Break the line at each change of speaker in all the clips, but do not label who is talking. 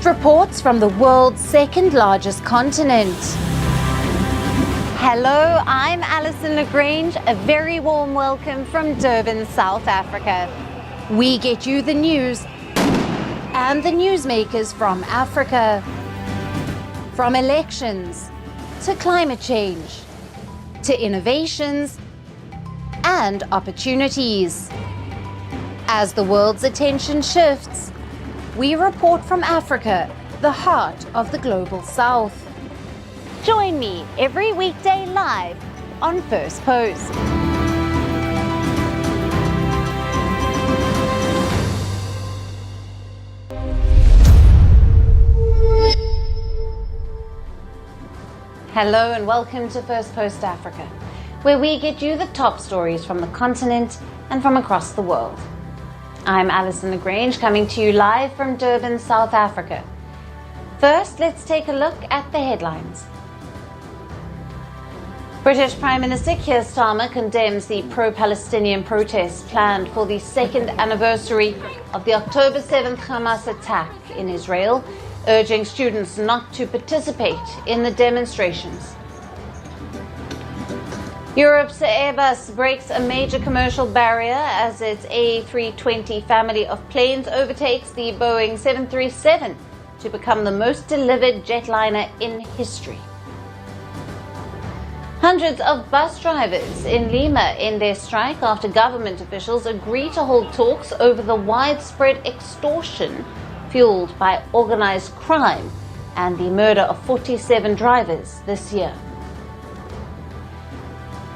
reports from the world's second largest continent. Hello, I'm Alison Lagrange. A very warm welcome from Durban, South Africa. We get you the news and the newsmakers from Africa. From elections to climate change to innovations and opportunities. As the world's attention shifts, we report from Africa, the heart of the global south. Join me every weekday live on First Post. Hello and welcome to First Post Africa, where we get you the top stories from the continent and from across the world. I'm Alison Lagrange, coming to you live from Durban, South Africa. First, let's take a look at the headlines. British Prime Minister Keir Starmer condemns the pro-Palestinian protests planned for the second anniversary of the October 7th Hamas attack in Israel, urging students not to participate in the demonstrations. Europe's Airbus breaks a major commercial barrier as its A320 family of planes overtakes the Boeing 737 to become the most delivered jetliner in history. Hundreds of bus drivers in Lima end their strike after government officials agree to hold talks over the widespread extortion fueled by organized crime and the murder of 47 drivers this year.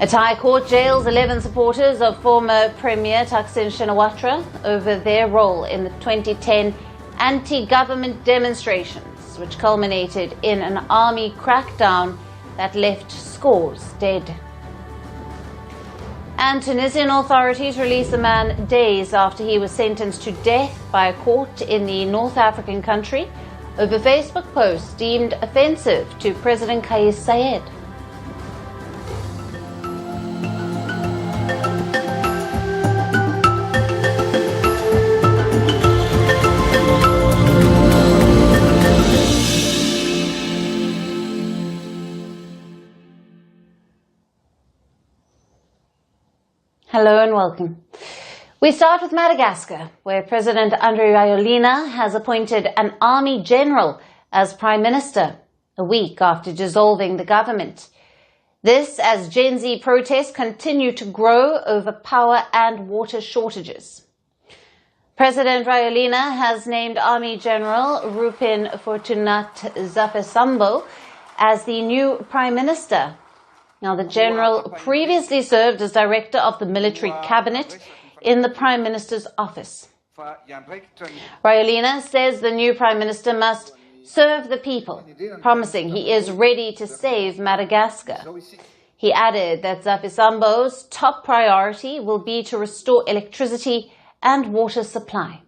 A Thai court jails 11 supporters of former Premier Thaksin Shinawatra over their role in the 2010 anti-government demonstrations, which culminated in an army crackdown that left scores dead. And Tunisian authorities released a man days after he was sentenced to death by a court in the North African country over Facebook posts deemed offensive to President Kais Saied. Hello and welcome. We start with Madagascar, where President Andry Rajoelina has appointed an army general as prime minister a week after dissolving the government. This as Gen Z protests continue to grow over power and water shortages. President Rajoelina has named Army General Ruphin Fortunat Zafisambo as the new prime minister. Now, the general previously served as director of the military cabinet in the prime minister's office. Rajoelina says the new prime minister must serve the people, promising he is ready to save Madagascar. He added that Zafisambo's top priority will be to restore electricity and water supply.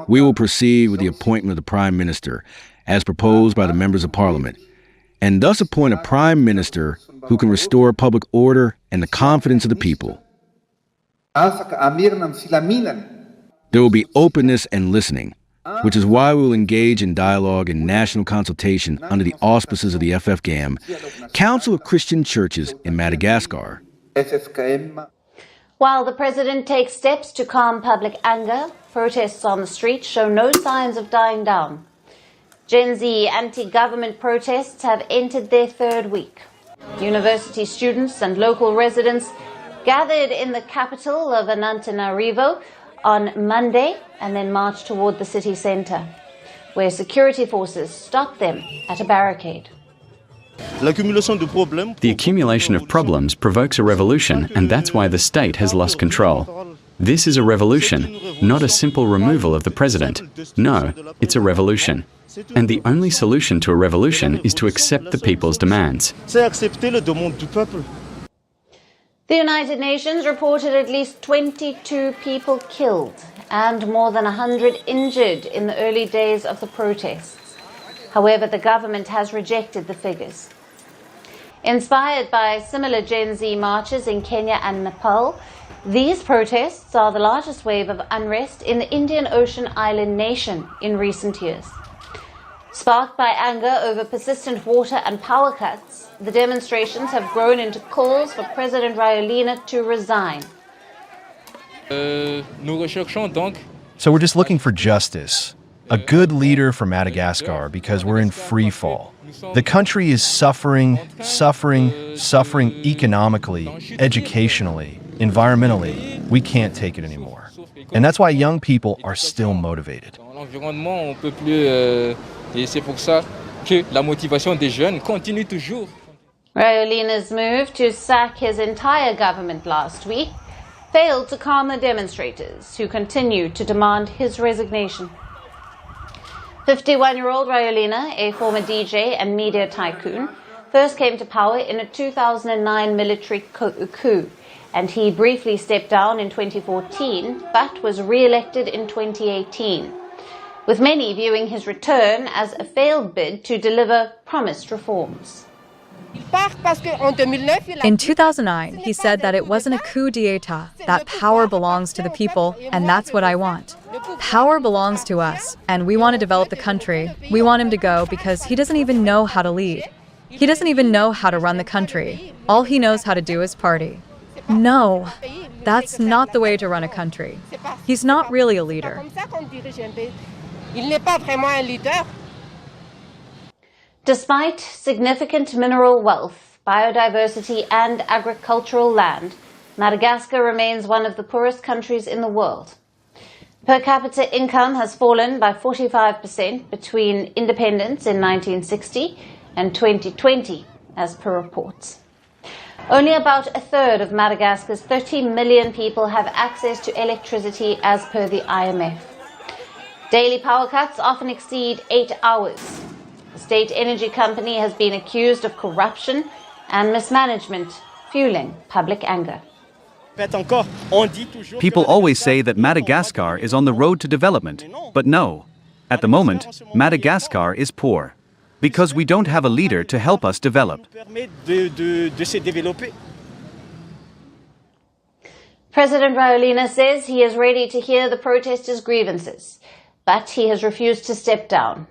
We will proceed with the appointment of the Prime Minister, as proposed by the members of Parliament, and thus appoint a Prime Minister who can restore public order and the confidence of the people. There will be openness and listening, which is why we will engage in dialogue and national consultation under the auspices of the FFGAM, Council of Christian Churches in Madagascar.
While the president takes steps to calm public anger, protests on the street show no signs of dying down. Gen Z anti-government protests have entered their third week. University students and local residents gathered in the capital of Antananarivo on Monday and then marched toward the city center, where security forces stopped them at a barricade.
The accumulation of problems provokes a revolution, and that's why the state has lost control. This is a revolution, not a simple removal of the president. No, it's a revolution. And the only solution to a revolution is to accept the people's demands.
The United Nations reported at least 22 people killed and more than 100 injured in the early days of the protests. However, the government has rejected the figures. Inspired by similar Gen Z marches in Kenya and Nepal, These protests are the largest wave of unrest in the Indian Ocean island nation in recent years. Sparked by anger over persistent water and power cuts, the demonstrations have grown into calls for President Rajoelina to resign.
So we're just looking for justice, a good leader for Madagascar, because we're in free fall. The country is suffering economically, educationally, environmentally. We can't take it anymore. And that's why young people are still motivated.
Rajoelina's move to sack his entire government last week failed to calm the demonstrators, who continue to demand his resignation. 51-year-old Rajoelina, a former DJ and media tycoon, first came to power in a 2009 military coup, and he briefly stepped down in 2014, but was re-elected in 2018, with many viewing his return as a failed bid to deliver promised reforms.
In 2009, he said that it wasn't a coup d'etat, that power belongs to the people, and that's what I want. Power belongs to us, and we want to develop the country. We want him to go because he doesn't even know how to lead. He doesn't even know how to run the country. All he knows how to do is party. No, that's not the way to run a country. He's not really a leader.
Despite significant mineral wealth, biodiversity and agricultural land, Madagascar remains one of the poorest countries in the world. Per capita income has fallen by 45% between independence in 1960 and 2020, as per reports. Only about a third of Madagascar's 30 million people have access to electricity, as per the IMF. Daily power cuts often exceed 8 hours. The state energy company has been accused of corruption and mismanagement, fueling public anger.
People always say that Madagascar is on the road to development, but no. At the moment, Madagascar is poor, because we don't have a leader to help us develop.
President Rajoelina says he is ready to hear the protesters' grievances, but he has refused to step down.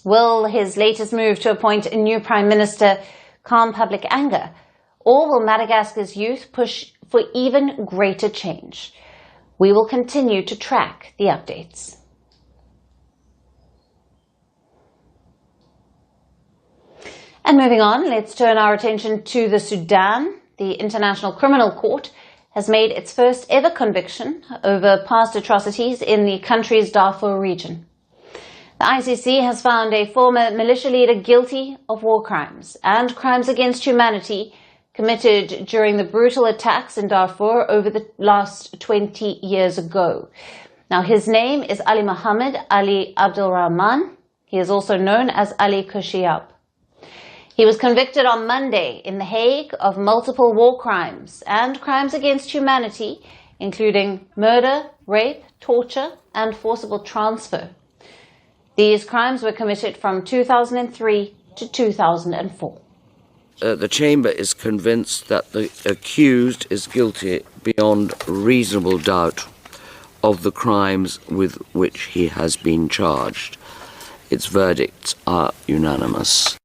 Will his latest move to appoint a new prime minister calm public anger, or will Madagascar's youth push for even greater change? We will continue to track the updates. And moving on, let's turn our attention to the Sudan. The International Criminal Court has made its first ever conviction over past atrocities in the country's Darfur region. The ICC has found a former militia leader guilty of war crimes and crimes against humanity committed during the brutal attacks in Darfur over the last 20 years ago. Now, his name is Ali Mohammed Ali Abd-Al-Rahman. He is also known as Ali Kushiab. He was convicted on Monday in The Hague of multiple war crimes and crimes against humanity, including murder, rape, torture, and forcible transfer. These crimes were committed from 2003 to 2004.
The Chamber is convinced that the accused is guilty beyond reasonable doubt of the crimes with which he has been charged. Its verdicts are unanimous.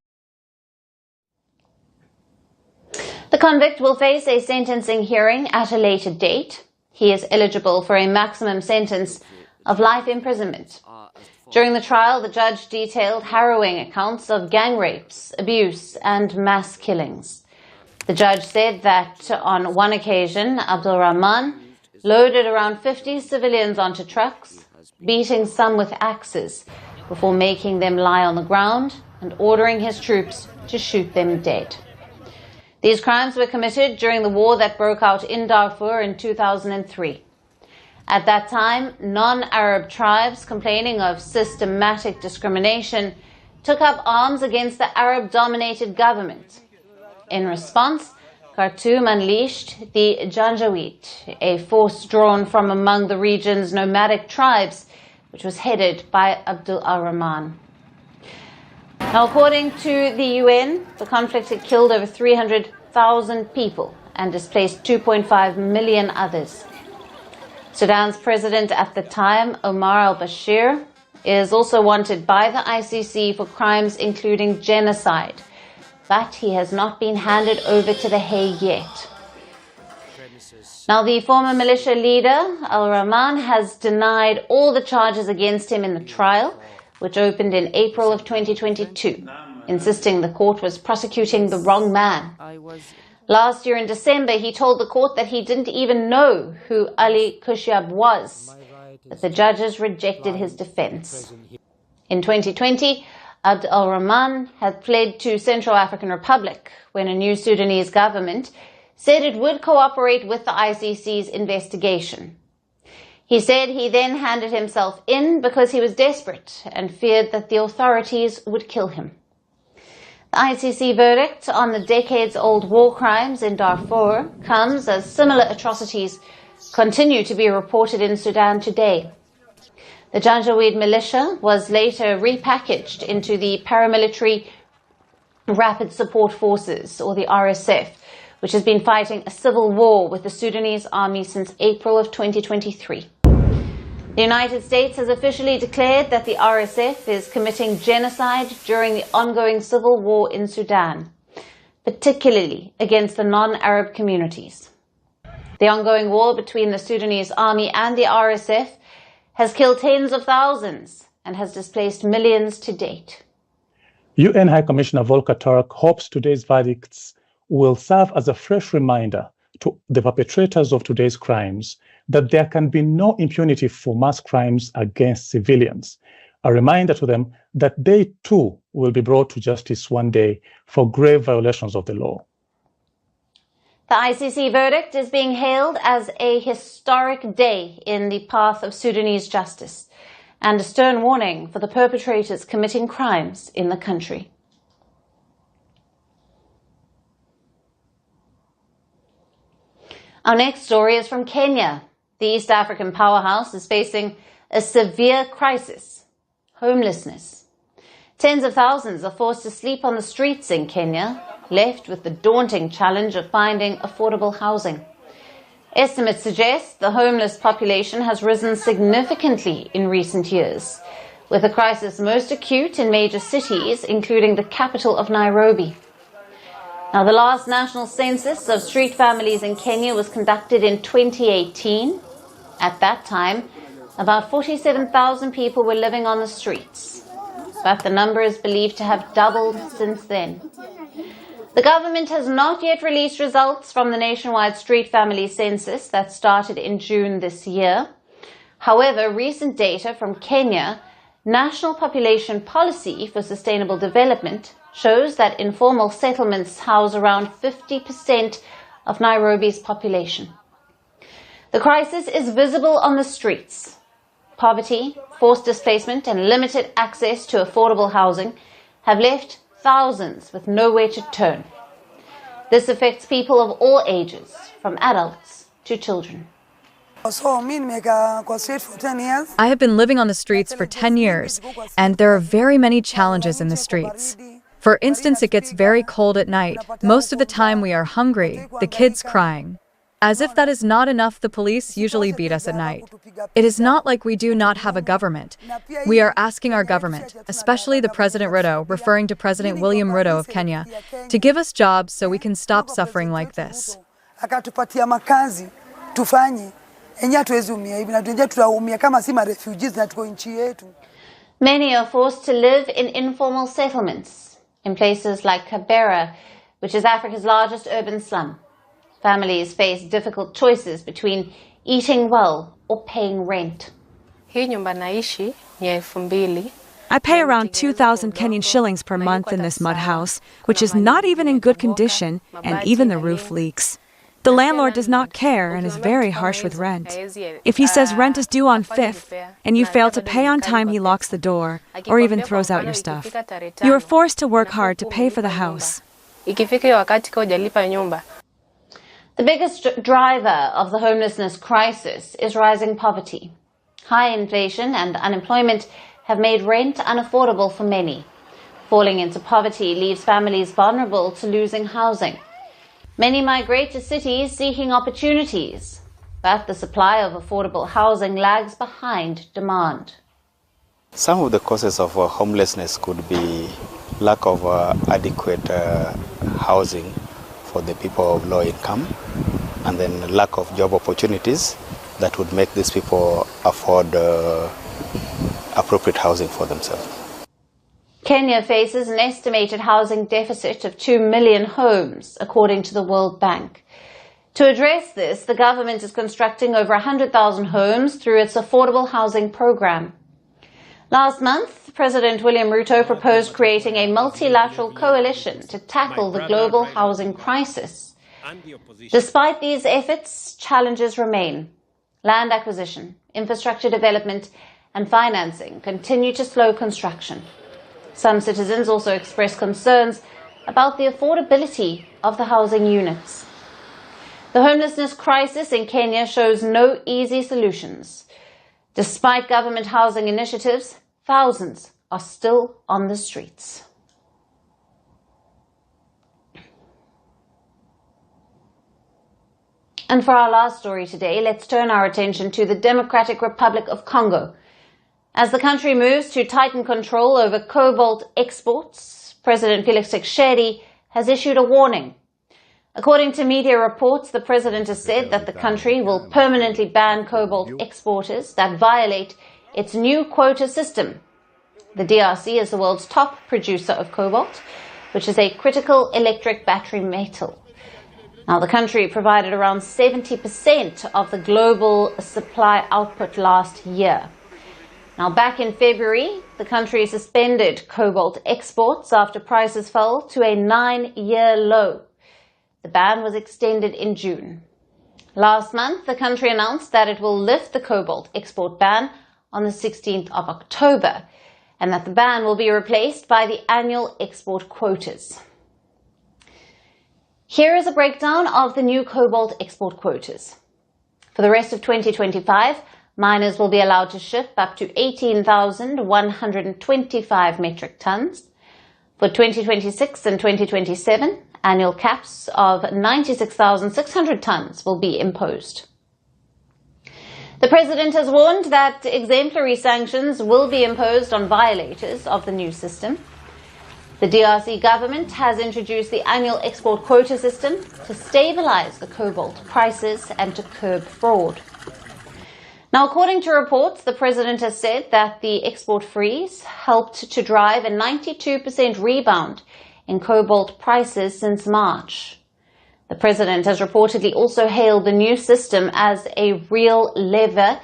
The convict will face a sentencing hearing at a later date. He is eligible for a maximum sentence of life imprisonment. During the trial, the judge detailed harrowing accounts of gang rapes, abuse, and mass killings. The judge said that on one occasion, Abd-Al-Rahman loaded around 50 civilians onto trucks, beating some with axes before making them lie on the ground and ordering his troops to shoot them dead. These crimes were committed during the war that broke out in Darfur in 2003. At that time, non-Arab tribes complaining of systematic discrimination took up arms against the Arab-dominated government. In response, Khartoum unleashed the Janjaweed, a force drawn from among the region's nomadic tribes, which was headed by Abd-Al-Rahman. Now, according to the UN, the conflict had killed over 300,000 people and displaced 2.5 million others. Sudan's president at the time, Omar al-Bashir, is also wanted by the ICC for crimes including genocide, but he has not been handed over to The Hague yet. Now, the former militia leader, Abd-Al-Rahman, has denied all the charges against him in the trial, which opened in April of 2022, insisting the court was prosecuting the wrong man. Last year in December, he told the court that he didn't even know who Ali Kushiab was, but the judges rejected his defense. In 2020, Abd-Al-Rahman had fled to Central African Republic when a new Sudanese government said it would cooperate with the ICC's investigation. He said he then handed himself in because he was desperate and feared that the authorities would kill him. The ICC verdict on the decades-old war crimes in Darfur comes as similar atrocities continue to be reported in Sudan today. The Janjaweed militia was later repackaged into the paramilitary Rapid Support Forces, or the RSF, which has been fighting a civil war with the Sudanese army since April of 2023. The United States has officially declared that the RSF is committing genocide during the ongoing civil war in Sudan, particularly against the non-Arab communities. The ongoing war between the Sudanese army and the RSF has killed tens of thousands and has displaced millions to date.
UN High Commissioner Volker Turk hopes today's verdicts will serve as a fresh reminder to the perpetrators of today's crimes that there can be no impunity for mass crimes against civilians. A reminder to them that they too will be brought to justice one day for grave violations of the law.
The ICC verdict is being hailed as a historic day in the path of Sudanese justice and a stern warning for the perpetrators committing crimes in the country. Our next story is from Kenya. The East African powerhouse is facing a severe crisis: homelessness. Tens of thousands are forced to sleep on the streets in Kenya, left with the daunting challenge of finding affordable housing. Estimates suggest the homeless population has risen significantly in recent years, with the crisis most acute in major cities, including the capital of Nairobi. Now, the last national census of street families in Kenya was conducted in 2018. At that time, about 47,000 people were living on the streets, but the number is believed to have doubled since then. The government has not yet released results from the nationwide street family census that started in June this year. However, recent data from Kenya National Population Policy for Sustainable Development shows that informal settlements house around 50% of Nairobi's population. The crisis is visible on the streets. Poverty, forced displacement, and limited access to affordable housing have left thousands with nowhere to turn. This affects people of all ages, from adults to children.
I have been living on the streets for 10 years, and there are very many challenges in the streets. For instance, it gets very cold at night. Most of the time we are hungry, the kids crying. As if that is not enough, the police usually beat us at night. It is not like we do not have a government. We are asking our government, especially the President Ruto, referring to President William Ruto of Kenya, to give us jobs so we can stop suffering like this.
Many are forced to live in informal settlements in places like Kibera, which is Africa's largest urban slum. Families face difficult choices between eating well or paying rent.
I pay around 2,000 Kenyan shillings per month in this mud house, which is not even in good condition, and even the roof leaks. The landlord does not care and is very harsh with rent. If he says rent is due on 5th, and you fail to pay on time, he locks the door, or even throws out your stuff. You are forced to work hard to pay for the house.
The biggest driver of the homelessness crisis is rising poverty. High inflation and unemployment have made rent unaffordable for many. Falling into poverty leaves families vulnerable to losing housing. Many migrate to cities seeking opportunities, but the supply of affordable housing lags behind demand.
Some of the causes of homelessness could be lack of adequate housing for the people of low income, and then lack of job opportunities that would make these people afford appropriate housing for themselves.
Kenya faces an estimated housing deficit of 2 million homes, according to the World Bank. To address this, the government is constructing over 100,000 homes through its affordable housing program. Last month, President William Ruto proposed creating a multilateral coalition to tackle the global housing crisis. Despite these efforts, challenges remain. Land acquisition, infrastructure development, and financing continue to slow construction. Some citizens also express concerns about the affordability of the housing units. The homelessness crisis in Kenya shows no easy solutions. Despite government housing initiatives, thousands are still on the streets. And for our last story today, let's turn our attention to the Democratic Republic of Congo. As the country moves to tighten control over cobalt exports, President Felix Tshisekedi has issued a warning. According to media reports, the president has said that the country will permanently ban cobalt exporters that violate its new quota system. The DRC is the world's top producer of cobalt, which is a critical electric battery metal. Now, the country provided around 70% of the global supply output last year. Now, back in February, the country suspended cobalt exports after prices fell to a 9-year low. The ban was extended in June. Last month, the country announced that it will lift the cobalt export ban on the 16th of October, and that the ban will be replaced by the annual export quotas. Here is a breakdown of the new cobalt export quotas. For the rest of 2025, miners will be allowed to ship up to 18,125 metric tons. For 2026 and 2027, annual caps of 96,600 tons will be imposed. The president has warned that exemplary sanctions will be imposed on violators of the new system. The DRC government has introduced the annual export quota system to stabilize the cobalt prices and to curb fraud. Now, according to reports, the president has said that the export freeze helped to drive a 92% rebound in cobalt prices since March. The president has reportedly also hailed the new system as a real lever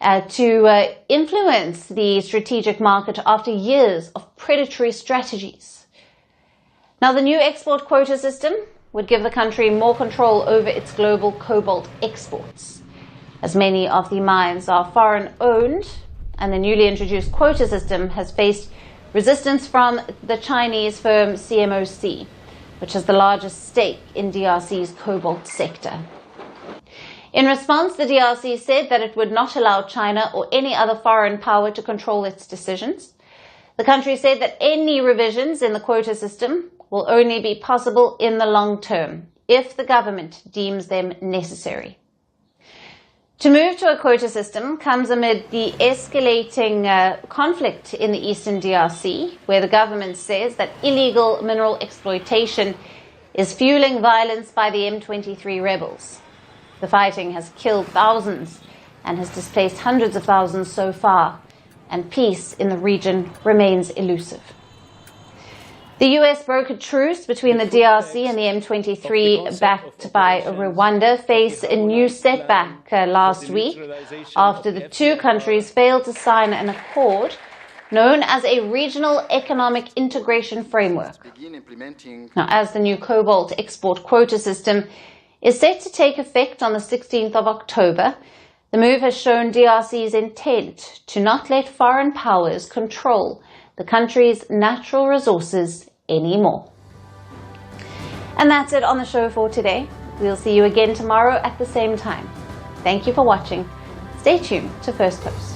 to influence the strategic market after years of predatory strategies. Now, the new export quota system would give the country more control over its global cobalt exports, as many of the mines are foreign-owned, and the newly introduced quota system has faced resistance from the Chinese firm CMOC, which has the largest stake in DRC's cobalt sector. In response, the DRC said that it would not allow China or any other foreign power to control its decisions. The country said that any revisions in the quota system will only be possible in the long term, if the government deems them necessary. To move to a quota system comes amid the escalating conflict in the eastern DRC, where the government says that illegal mineral exploitation is fueling violence by the M23 rebels. The fighting has killed thousands and has displaced hundreds of thousands so far, and peace in the region remains elusive. The US brokered truce between the DRC and the M23, backed by Rwanda, faced a new setback last week after the two countries failed to sign an accord known as a Regional Economic Integration Framework. Now, as the new cobalt export quota system is set to take effect on the 16th of October, the move has shown DRC's intent to not let foreign powers control the country's natural resources anymore. And that's it on the show for today. We'll see you again tomorrow at the same time. Thank you for watching. Stay tuned to Firstpost.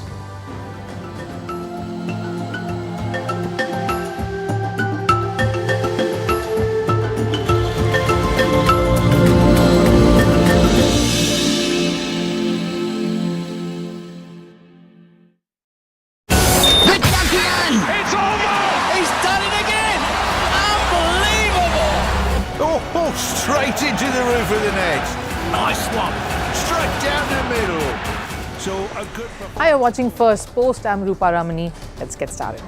Straight into the roof of the net. Nice one. Straight down the middle. So a good...
Hi, you're watching First Post. I'm Rupin Fortunat Zafisambo. Let's get started.